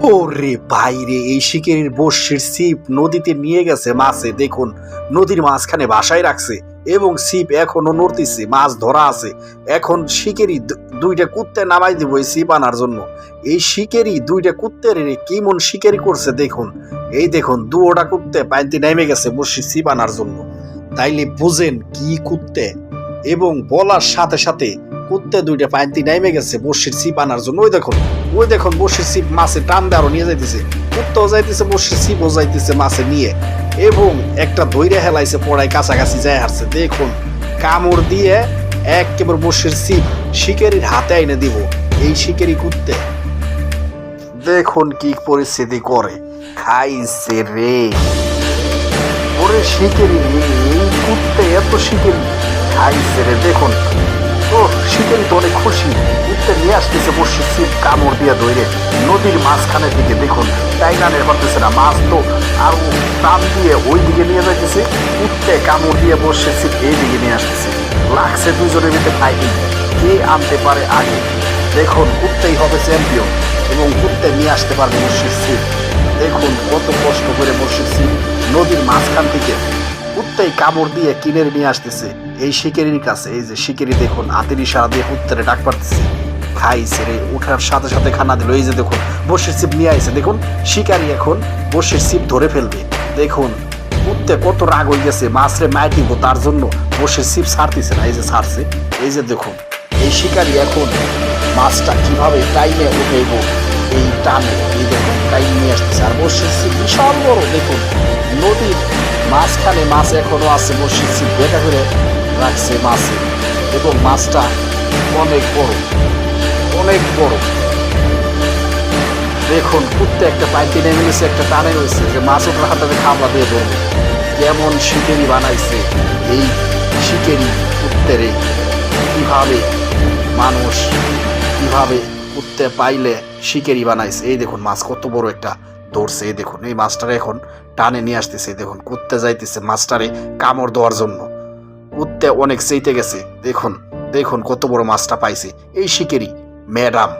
ওরে বাইরে, এই শিকারির বড়শির ছিপ নদীতে নিয়ে গেছে মাছে। দেখুন, নদীর মাঝখানে বাসায় রাখছে এবং ছিপ এখনো নড়তিছে, মাছ ধরা আছে। এখন শিকারি দুইটা কুত্তে নামাই দিব এই ছিপ আনার জন্য। এই শিকারি দুইটা কুত্তের কেমন শিকারি করছে দেখুন। এই দেখুন, দুটা কুত্তে পানিতে নেমে গেছে বড়শির ছিপ আনার জন্য। তাইলে বুঝেন কি কুত্তে, এবং বলার সাথে সাথে কুত্তে দুইটা পানিতে নেমে গেছে বড়শির ছিপ আনার জন্য। ওই দেখুন বড়শির ছিপ মাছে টান দিয়ে আরো নিয়ে যাইতেছে, কুত্তাও যাইতেছে, বড়শির ছিপও যাইতেছে মাছে নিয়ে, এবং একটা ধৈর্য হেলাইছে পড়ায় কাছাকাছি যায় হারছে। দেখুন, কামড় দিয়ে একেবারে বড়শির ছিপ শিকারির হাতে আইনে দিব এই শিকারি কুত্তে। দেখুন কি পরিস্থিতি করে, খাইছে রে ওরে শিকারি রে, এই কুত্তে এত শিকারি খাইছে রে। দেখুন, ও শিকারি তো অনেক খুশি, কুত্তে নিয়ে আসতেছে বড়শির ছিপ কামড় দিয়ে ধরে নদীর মাঝখানের দিকে। দেখুন, টাইনানের করতেছে না, মাছ তো আর টান দিয়ে ওই দিকে নিয়ে যাইতেছে, কুত্তে কামড় দিয়ে বড়শির ছিপ এই দিকে নিয়ে আসতেছে। লাগছে দুজনের ভিতরে ফাইটিং, কে আনতে পারে আগে। দেখুন, কুত্তেই হবে চ্যাম্পিয়ন এবং কুত্তে নিয়ে আসতে পারবে বড়শির ছিপ। দেখুন কত কষ্ট করে বড়শির ছিপ নদীর মাঝখান থেকে কুত্তেই কামড় দিয়ে কিনে নিয়ে আসতেছে এই শিকারির কাছে। এই যে শিকারি দেখুন হাতের ইশারা দিয়ে কুত্তেরে ডাক পারতেছে। খাইছে রে, উঠার সাথে সাথে খানা দিল। এই যে দেখুন বড়শির ছিপ নিয়ে আইছে। দেখুন, শিকারি এখন বড়শির ছিপ ধরে ফেলবে। দেখুন কুত্তে কত রাগ হয়ে গেছে, মাছরে মার দিব তার জন্য বড়শির ছিপ ছাড়তেছে না। এই যে ছাড়ছে, এই যে দেখুন এই শিকারি এখন মাছটা কিভাবে টাইমে উঠেইব এই টানে। এই দেখুন টাইম নিয়ে আসতেছে, আর বড়শির ছিপ বিশাল বড়। দেখুন নদীর মাঝখানে মাছ এখনো আছে, বড়শির ছিপ বেঁকা করে রাখছে মাছে, এবং মাছটা অনেক বড়, অনেক বড়। দেখুন কুত্তে একটা পাইতে নেমে গেছে, একটা টানে রয়েছে যে মাছ ওঠার হাতে খামলা দিয়ে ধরবে। কেমন শিকারি বানাইছে এই শিকারি কুত্তেরে, কিভাবে মানুষ কিভাবে কুত্তে পাইলে শিকারি বানাইছে। এই দেখুন মাছ কত বড় একটা ধরছে। এই দেখুন এই মাছটারে এখন টানে নিয়ে আসতেছে। দেখুন কুত্তে যাইতেছে মাছটারে কামড় দেওয়ার জন্য, কুত্তে অনেক চেইতে গেছে। দেখুন দেখুন কত বড় মাছটা পাইছে এই শিকারি ম্যাডাম।